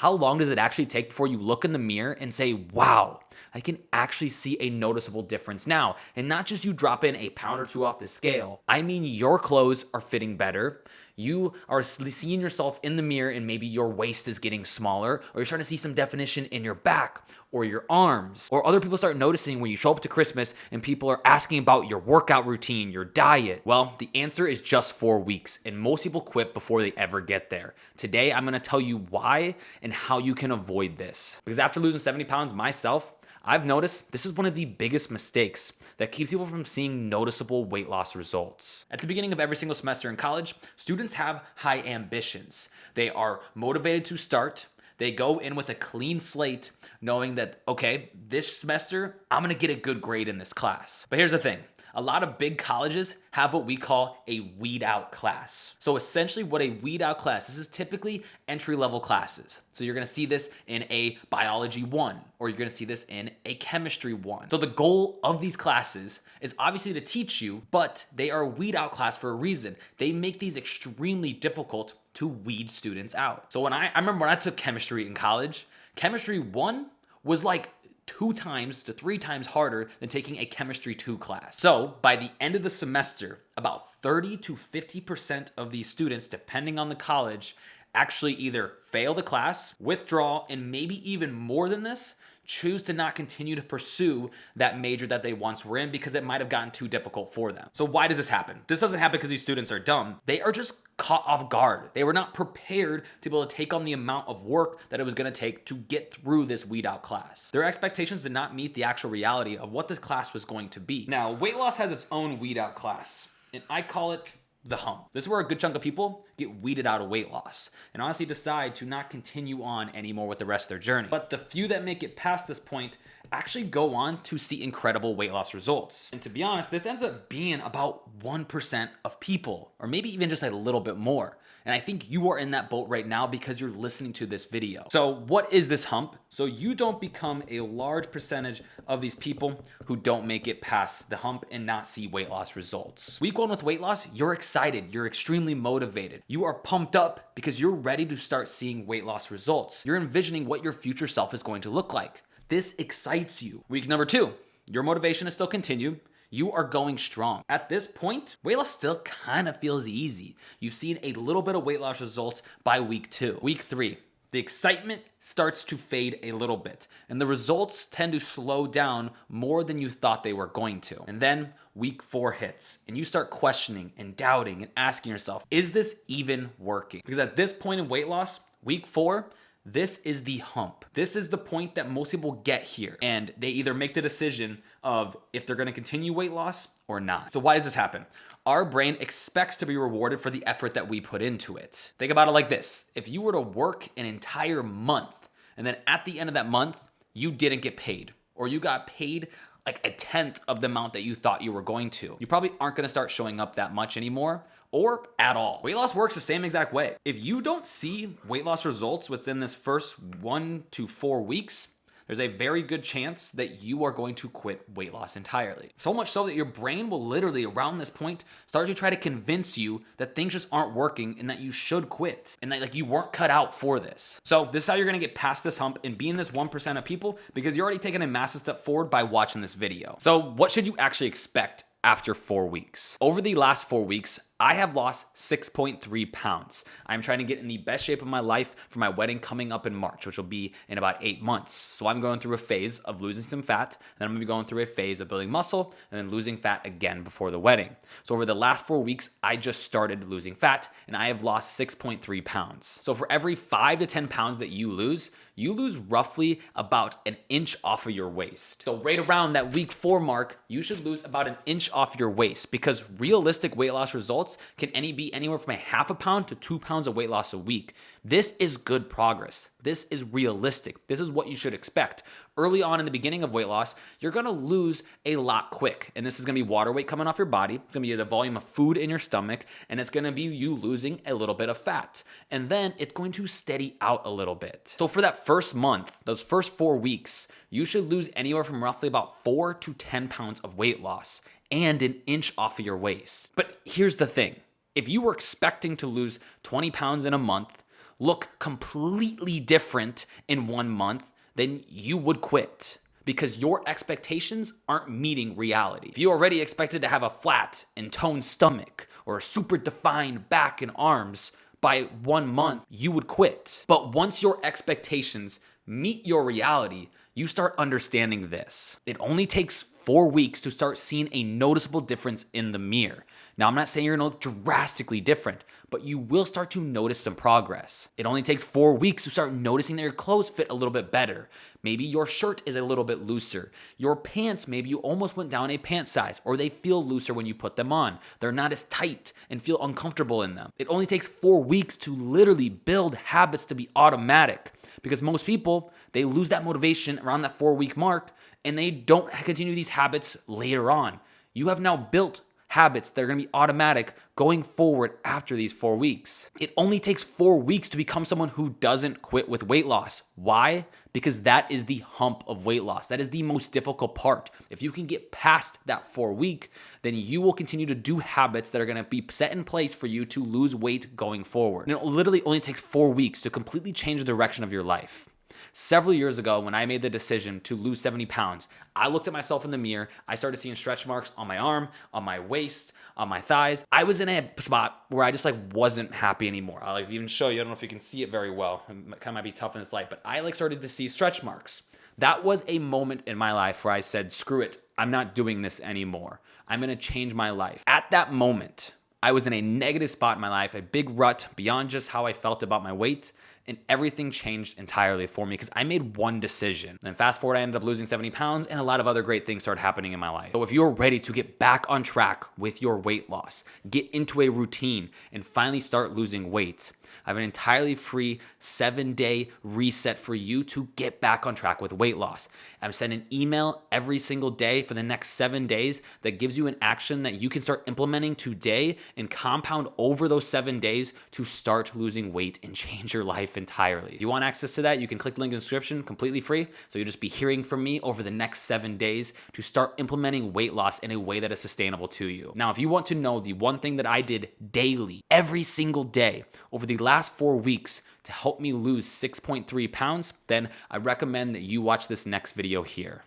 How long does it actually take before you look in the mirror and say, wow, I can actually see a noticeable difference now? And not just you drop in a pound or two off the scale. I mean, your clothes are fitting better. You are seeing yourself in the mirror and maybe your waist is getting smaller, or you're starting to see some definition in your back or your arms, or other people start noticing when you show up to Christmas and people are asking about your workout routine, your diet. Well, the answer is just 4 weeks, and most people quit before they ever get there. Today, I'm gonna tell you why and how you can avoid this. Because after losing 70 pounds myself, I've noticed this is one of the biggest mistakes that keeps people from seeing noticeable weight loss results. At the beginning of every single semester in college, students have high ambitions. They are motivated to start. They go in with a clean slate, knowing that, okay, this semester, I'm gonna get a good grade in this class. But here's the thing. A lot of big colleges have what we call a weed out class. So essentially what a weed out class, this is typically entry level classes. So you're gonna see this in a biology 1, or you're gonna see this in a chemistry 1. So the goal of these classes is obviously to teach you, but they are a weed out class for a reason. They make these extremely difficult to weed students out. So I remember when I took chemistry in college, chemistry 1 was like 2 times to 3 times harder than taking a chemistry 2 class. So by the end of the semester, about 30 to 50% of these students, depending on the college, actually either fail the class, withdraw, and maybe even more than this, choose to not continue to pursue that major that they once were in because it might have gotten too difficult for them. So why does this happen? This doesn't happen because these students are dumb. They are just caught off guard. They were not prepared to be able to take on the amount of work that it was going to take to get through this weed out class. Their expectations did not meet the actual reality of what this class was going to be. Now, weight loss has its own weed out class, and I call it the hump. This is where a good chunk of people get weeded out of weight loss and honestly decide to not continue on anymore with the rest of their journey. But the few that make it past this point actually go on to see incredible weight loss results. And to be honest, this ends up being about 1% of people, or maybe even just a little bit more. And I think you are in that boat right now because you're listening to this video. So what is this hump? So you don't become a large percentage of these people who don't make it past the hump and not see weight loss results. Week 1 with weight loss, you're excited. You're extremely motivated. You are pumped up because you're ready to start seeing weight loss results. You're envisioning what your future self is going to look like. This excites you. Week number 2, your motivation is still continued. You are going strong. At this point, weight loss still kind of feels easy. You've seen a little bit of weight loss results by week 2. Week 3, the excitement starts to fade a little bit, and the results tend to slow down more than you thought they were going to. And then week 4 hits, and you start questioning and doubting and asking yourself, is this even working? Because at this point in weight loss, week 4, this is the hump. This is the point that most people get here, and they either make the decision of if they're gonna continue weight loss or not. So why does this happen? Our brain expects to be rewarded for the effort that we put into it. Think about it like this. If you were to work an entire month, and then at the end of that month, you didn't get paid, or you got paid like 1/10 of the amount that you thought you were going to, you probably aren't gonna start showing up that much anymore, or at all. Weight loss works the same exact way. If you don't see weight loss results within this first 1 to 4 weeks, there's a very good chance that you are going to quit weight loss entirely. So much so that your brain will literally, around this point, start to try to convince you that things just aren't working and that you should quit and that you weren't cut out for this. So this is how you're gonna get past this hump and be in this 1% of people, because you're already taking a massive step forward by watching this video. So what should you actually expect after 4 weeks? Over the last 4 weeks, I have lost 6.3 pounds. I'm trying to get in the best shape of my life for my wedding coming up in March, which will be in about 8 months. So I'm going through a phase of losing some fat, then I'm gonna be going through a phase of building muscle, and then losing fat again before the wedding. So over the last 4 weeks, I just started losing fat, and I have lost 6.3 pounds. So for every 5 to 10 pounds that you lose roughly about 1 inch off of your waist. So right around that week 4 mark, you should lose about 1 inch off your waist, because realistic weight loss results can be anywhere from 1/2 pound to 2 pounds of weight loss a week. This is good progress. This is realistic. This is what you should expect. Early on in the beginning of weight loss, you're gonna lose a lot quick. And this is gonna be water weight coming off your body. It's gonna be the volume of food in your stomach. And it's gonna be you losing a little bit of fat. And then it's going to steady out a little bit. So for that first month, those first 4 weeks, you should lose anywhere from roughly about 4 to 10 pounds of weight loss and 1 inch off of your waist. But here's the thing. If you were expecting to lose 20 pounds in a month, look completely different in 1 month, then you would quit because your expectations aren't meeting reality. If you already expected to have a flat and toned stomach or a super defined back and arms by 1 month, you would quit. But once your expectations meet your reality, you start understanding this. It only takes 4 weeks to start seeing a noticeable difference in the mirror. Now, I'm not saying you're gonna look drastically different, but you will start to notice some progress. It only takes 4 weeks to start noticing that your clothes fit a little bit better. Maybe your shirt is a little bit looser. Your pants, maybe you almost went down a pant size, or they feel looser when you put them on. They're not as tight and feel uncomfortable in them. It only takes 4 weeks to literally build habits to be automatic, because most people, they lose that motivation around that 4-week mark and they don't continue these habits later on. You have now built habits that are going to be automatic going forward after these 4 weeks. It only takes 4 weeks to become someone who doesn't quit with weight loss. Why? Because that is the hump of weight loss. That is the most difficult part. If you can get past that 4 week, then you will continue to do habits that are going to be set in place for you to lose weight going forward. And it literally only takes 4 weeks to completely change the direction of your life. Several years ago, when I made the decision to lose 70 pounds, I looked at myself in the mirror. I started seeing stretch marks on my arm, on my waist, on my thighs. I was in a spot where I just wasn't happy anymore. I'll even show you. I don't know if you can see it very well. It kind of might be tough in this light, but I started to see stretch marks. That was a moment in my life where I said, screw it. I'm not doing this anymore. I'm going to change my life. At that moment, I was in a negative spot in my life, a big rut beyond just how I felt about my weight, and everything changed entirely for me because I made one decision. And fast forward, I ended up losing 70 pounds and a lot of other great things started happening in my life. So if you're ready to get back on track with your weight loss, get into a routine, and finally start losing weight, I have an entirely free 7-day reset for you to get back on track with weight loss. I'm sending an email every single day for the next 7 days that gives you an action that you can start implementing today and compound over those 7 days to start losing weight and change your life entirely. If you want access to that, you can click the link in the description, completely free. So you'll just be hearing from me over the next 7 days to start implementing weight loss in a way that is sustainable to you. Now, if you want to know the one thing that I did daily, every single day, over the last 4 weeks to help me lose 6.3 pounds, then I recommend that you watch this next video here.